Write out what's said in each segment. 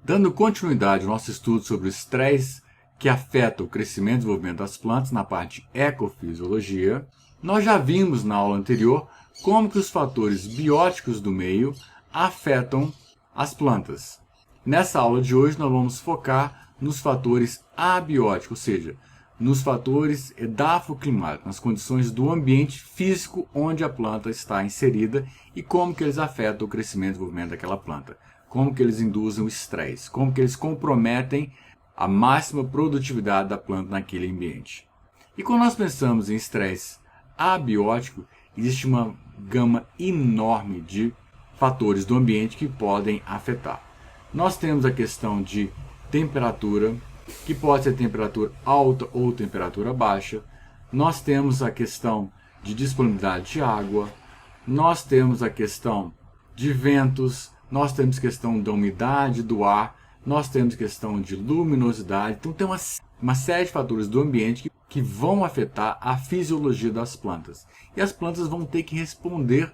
Dando continuidade ao nosso estudo sobre o estresse que afeta o crescimento e desenvolvimento das plantas na parte de ecofisiologia, nós já vimos na aula anterior como que os fatores bióticos do meio afetam as plantas. Nessa aula de hoje nós vamos focar nos fatores abióticos, ou seja, nos fatores edafoclimáticos, nas condições do ambiente físico onde a planta está inserida e como que eles afetam o crescimento e desenvolvimento daquela planta, como que eles induzem o estresse, como que eles comprometem a máxima produtividade da planta naquele ambiente. E quando nós pensamos em estresse abiótico, existe uma gama enorme de fatores do ambiente que podem afetar. Nós temos a questão de temperatura, que pode ser temperatura alta ou temperatura baixa. Nós temos a questão de disponibilidade de água. Nós temos a questão de ventos. Nós temos questão da umidade do ar. Nós temos questão de luminosidade. Então tem uma série de fatores do ambiente que vão afetar a fisiologia das plantas. E as plantas vão ter que responder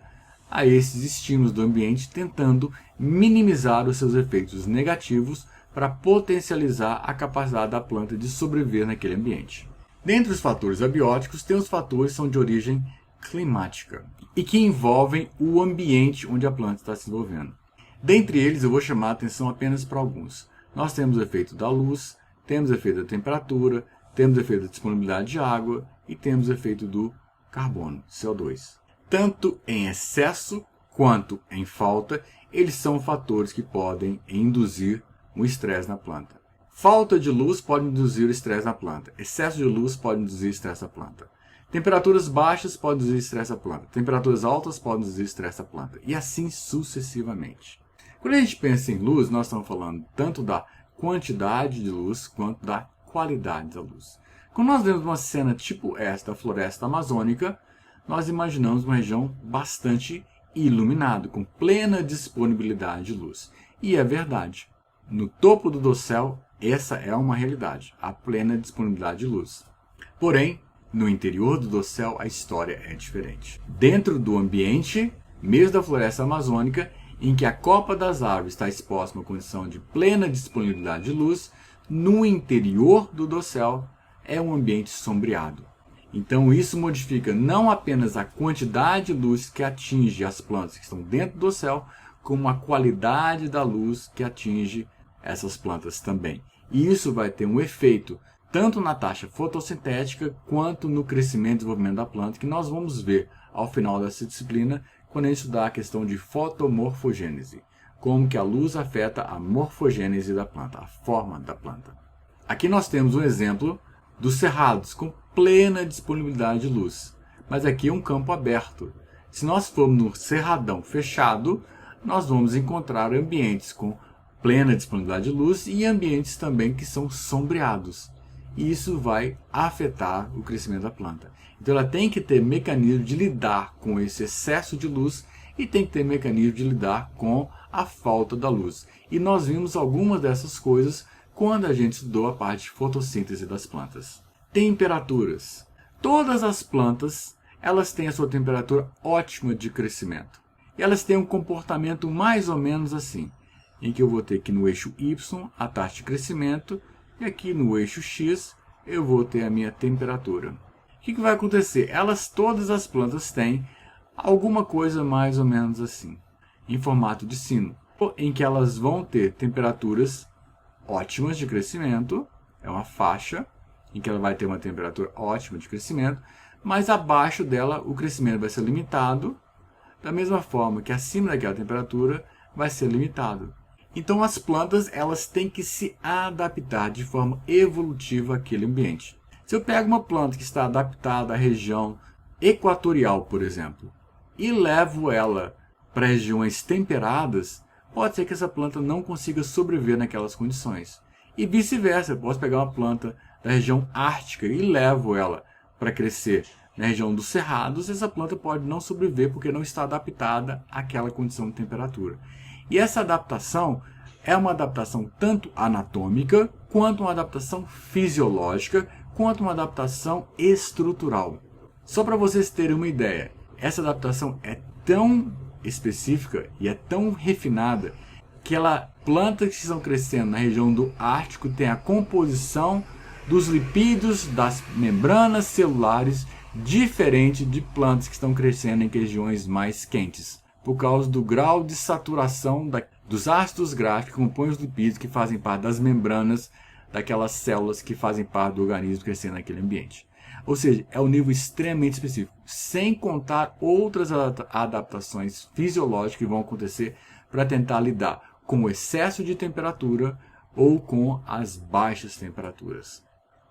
a esses estímulos do ambiente, tentando minimizar os seus efeitos negativos para potencializar a capacidade da planta de sobreviver naquele ambiente. Dentre os fatores abióticos, tem os fatores que são de origem climática e que envolvem o ambiente onde a planta está se desenvolvendo. Dentre eles, eu vou chamar a atenção apenas para alguns. Nós temos o efeito da luz, temos o efeito da temperatura, temos o efeito da disponibilidade de água e temos o efeito do carbono, CO2. Tanto em excesso quanto em falta, eles são fatores que podem induzir o estresse na planta. Falta de luz pode induzir o estresse na planta. Excesso de luz pode induzir estresse na planta. Temperaturas baixas podem induzir estresse na planta. Temperaturas altas podem induzir estresse na planta. E assim sucessivamente. Quando a gente pensa em luz, nós estamos falando tanto da quantidade de luz quanto da qualidade da luz. Quando nós vemos uma cena tipo esta da floresta amazônica, nós imaginamos uma região bastante iluminada, com plena disponibilidade de luz. E é verdade. No topo do dossel, essa é uma realidade, a plena disponibilidade de luz. Porém, no interior do dossel, a história é diferente. Dentro do ambiente, mesmo da floresta amazônica, em que a copa das árvores está exposta a uma condição de plena disponibilidade de luz, no interior do dossel é um ambiente sombreado. Então isso modifica não apenas a quantidade de luz que atinge as plantas que estão dentro do dossel, como a qualidade da luz que atinge essas plantas também. E isso vai ter um efeito tanto na taxa fotossintética quanto no crescimento e desenvolvimento da planta, que nós vamos ver ao final dessa disciplina, quando a gente estudar a questão de fotomorfogênese, como que a luz afeta a morfogênese da planta, a forma da planta. Aqui nós temos um exemplo dos cerrados com plena disponibilidade de luz, mas aqui é um campo aberto. Se nós formos no cerradão fechado, nós vamos encontrar ambientes com plena disponibilidade de luz e ambientes também que são sombreados. E isso vai afetar o crescimento da planta. Então ela tem que ter mecanismo de lidar com esse excesso de luz e tem que ter mecanismo de lidar com a falta da luz. E nós vimos algumas dessas coisas quando a gente estudou a parte de fotossíntese das plantas. Temperaturas. Todas as plantas, elas têm a sua temperatura ótima de crescimento. E elas têm um comportamento mais ou menos assim, em que eu vou ter aqui no eixo Y a taxa de crescimento e aqui no eixo X eu vou ter a minha temperatura. O que vai acontecer? Todas as plantas têm alguma coisa mais ou menos assim, em formato de sino, em que elas vão ter temperaturas ótimas de crescimento, é uma faixa em que ela vai ter uma temperatura ótima de crescimento, mas abaixo dela o crescimento vai ser limitado, da mesma forma que acima daquela temperatura vai ser limitado. Então as plantas elas têm que se adaptar de forma evolutiva àquele ambiente. Se eu pego uma planta que está adaptada à região equatorial, por exemplo, e levo ela para regiões temperadas, pode ser que essa planta não consiga sobreviver naquelas condições. E vice-versa, eu posso pegar uma planta da região ártica e levo ela para crescer na região dos cerrados, essa planta pode não sobreviver porque não está adaptada àquela condição de temperatura. E essa adaptação é uma adaptação tanto anatômica, quanto uma adaptação fisiológica, quanto uma adaptação estrutural. Só para vocês terem uma ideia, essa adaptação é tão específica e é tão refinada plantas que estão crescendo na região do Ártico tem a composição dos lipídios das membranas celulares diferente de plantas que estão crescendo em regiões mais quentes, por causa do grau de saturação dos ácidos graxos que compõem os lipídios que fazem parte das membranas daquelas células que fazem parte do organismo crescendo naquele ambiente. Ou seja, é um nível extremamente específico, sem contar outras adaptações fisiológicas que vão acontecer para tentar lidar com o excesso de temperatura ou com as baixas temperaturas.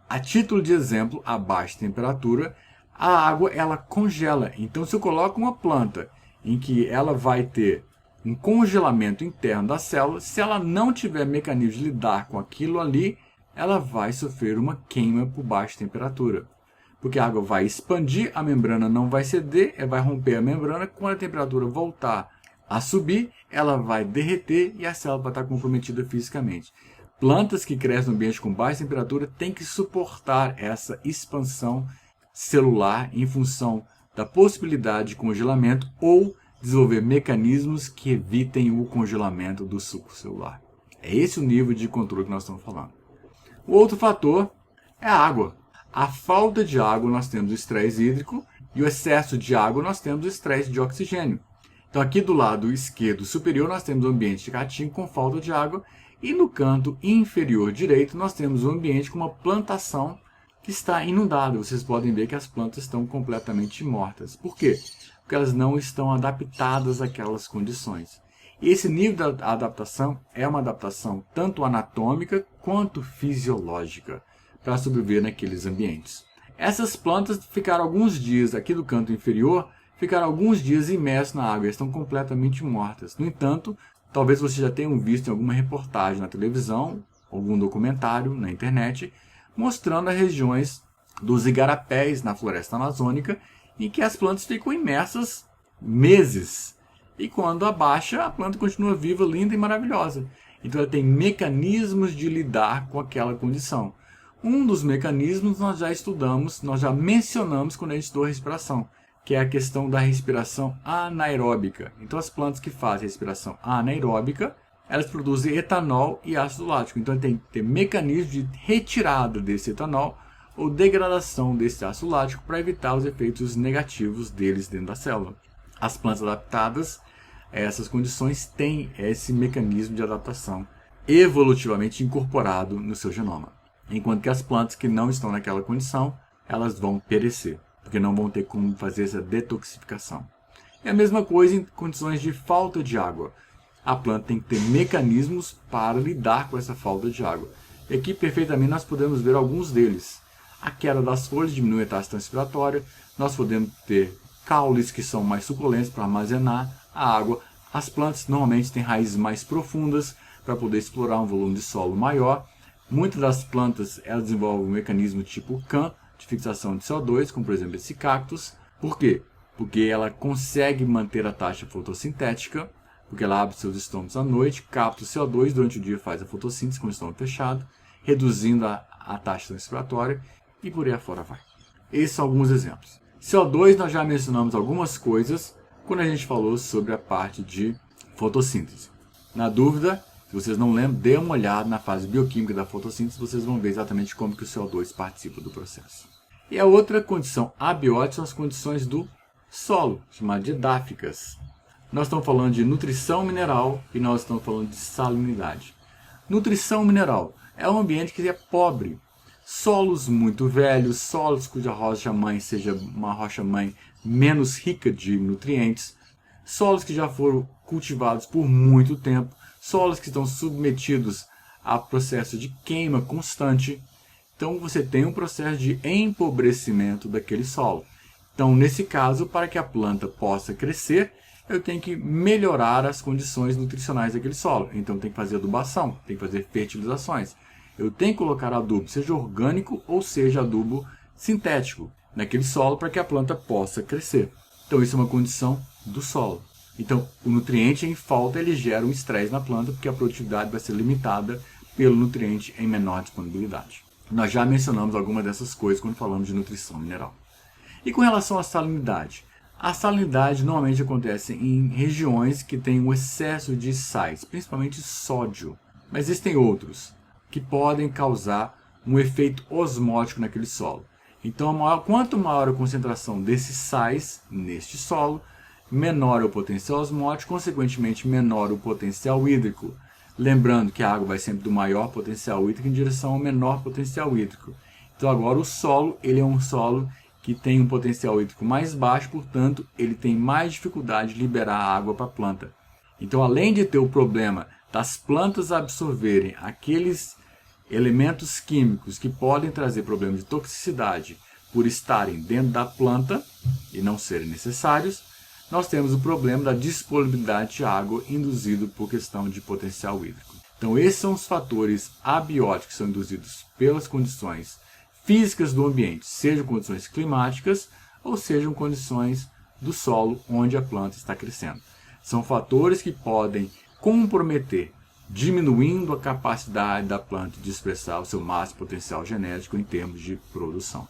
A título de exemplo, a baixa temperatura, a água ela congela. Então, se eu coloco uma planta em que ela vai ter um congelamento interno da célula, se ela não tiver mecanismo de lidar com aquilo ali, ela vai sofrer uma queima por baixa temperatura. Porque a água vai expandir, a membrana não vai ceder, ela vai romper a membrana, quando a temperatura voltar a subir, ela vai derreter e a célula vai estar comprometida fisicamente. Plantas que crescem no ambiente com baixa temperatura têm que suportar essa expansão celular em função da possibilidade de congelamento ou desenvolver mecanismos que evitem o congelamento do suco celular. É esse o nível de controle que nós estamos falando. O outro fator é a água. A falta de água nós temos o estresse hídrico e o excesso de água nós temos o estresse de oxigênio. Então aqui do lado esquerdo superior nós temos o ambiente de caatinga com falta de água e no canto inferior direito nós temos o ambiente com uma plantação que está inundada. Vocês podem ver que as plantas estão completamente mortas. Por quê? Porque elas não estão adaptadas àquelas condições. E esse nível de adaptação é uma adaptação tanto anatômica quanto fisiológica para sobreviver naqueles ambientes. Essas plantas ficaram alguns dias aqui do canto inferior, ficaram alguns dias imersas na água, estão completamente mortas. No entanto, talvez vocês já tenham visto em alguma reportagem na televisão, algum documentário na internet, mostrando as regiões dos igarapés na floresta amazônica, em que as plantas ficam imersas meses. E quando abaixa, a planta continua viva, linda e maravilhosa. Então ela tem mecanismos de lidar com aquela condição. Um dos mecanismos nós já estudamos, nós já mencionamos quando a gente estudou a respiração, que é a questão da respiração anaeróbica. Então as plantas que fazem respiração anaeróbica, elas produzem etanol e ácido lático. Então tem que ter mecanismo de retirada desse etanol ou degradação desse ácido lático para evitar os efeitos negativos deles dentro da célula. As plantas adaptadas a essas condições têm esse mecanismo de adaptação evolutivamente incorporado no seu genoma. Enquanto que as plantas que não estão naquela condição, elas vão perecer, porque não vão ter como fazer essa detoxificação. É a mesma coisa em condições de falta de água. A planta tem que ter mecanismos para lidar com essa falta de água. E aqui perfeitamente nós podemos ver alguns deles. A queda das folhas diminui a taxa transpiratória, nós podemos ter caules que são mais suculentos para armazenar a água. As plantas normalmente têm raízes mais profundas para poder explorar um volume de solo maior. Muitas das plantas elas desenvolvem um mecanismo tipo CAM, de fixação de CO2, como por exemplo esse cactus. Por quê? Porque ela consegue manter a taxa fotossintética, porque ela abre seus estômagos à noite, capta o CO2, durante o dia faz a fotossíntese com o estômago fechado, reduzindo a taxa transpiratória e por aí afora vai. Esses são alguns exemplos. CO2 nós já mencionamos algumas coisas quando a gente falou sobre a parte de fotossíntese. Na dúvida, se vocês não lembram, dê uma olhada na fase bioquímica da fotossíntese, vocês vão ver exatamente como que o CO2 participa do processo. E a outra condição abiótica são as condições do solo, chamadas de edáficas. Nós estamos falando de nutrição mineral e nós estamos falando de salinidade. Nutrição mineral é um ambiente que é pobre. Solos muito velhos, solos cuja rocha-mãe seja uma rocha-mãe menos rica de nutrientes, solos que já foram cultivados por muito tempo, solos que estão submetidos a processo de queima constante. Então você tem um processo de empobrecimento daquele solo. Então nesse caso, para que a planta possa crescer, eu tenho que melhorar as condições nutricionais daquele solo. Então tem que fazer adubação, tem que fazer fertilizações. Eu tenho que colocar adubo, seja orgânico ou seja adubo sintético, naquele solo para que a planta possa crescer. Então isso é uma condição do solo. Então o nutriente em falta ele gera um estresse na planta porque a produtividade vai ser limitada pelo nutriente em menor disponibilidade. Nós já mencionamos algumas dessas coisas quando falamos de nutrição mineral. E com relação à salinidade? A salinidade normalmente acontece em regiões que têm um excesso de sais, principalmente sódio. Mas existem outros que podem causar um efeito osmótico naquele solo. Então, quanto maior a concentração desses sais neste solo, menor é o potencial osmótico, consequentemente menor o potencial hídrico. Lembrando que a água vai sempre do maior potencial hídrico em direção ao menor potencial hídrico. Então agora o solo, ele é um solo que tem um potencial hídrico mais baixo, portanto, ele tem mais dificuldade de liberar água para a planta. Então, além de ter o problema das plantas absorverem aqueles elementos químicos que podem trazer problemas de toxicidade por estarem dentro da planta e não serem necessários, nós temos o problema da disponibilidade de água induzido por questão de potencial hídrico. Então, esses são os fatores abióticos que são induzidos pelas condições físicas do ambiente, sejam condições climáticas ou sejam condições do solo onde a planta está crescendo. São fatores que podem comprometer, diminuindo a capacidade da planta de expressar o seu máximo potencial genético em termos de produção.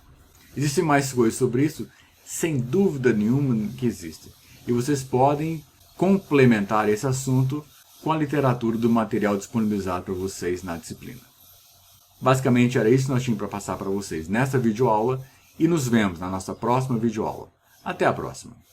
Existem mais coisas sobre isso? Sem dúvida nenhuma que existem. E vocês podem complementar esse assunto com a literatura do material disponibilizado para vocês na disciplina. Basicamente era isso que nós tínhamos para passar para vocês nesta videoaula e nos vemos na nossa próxima videoaula. Até a próxima!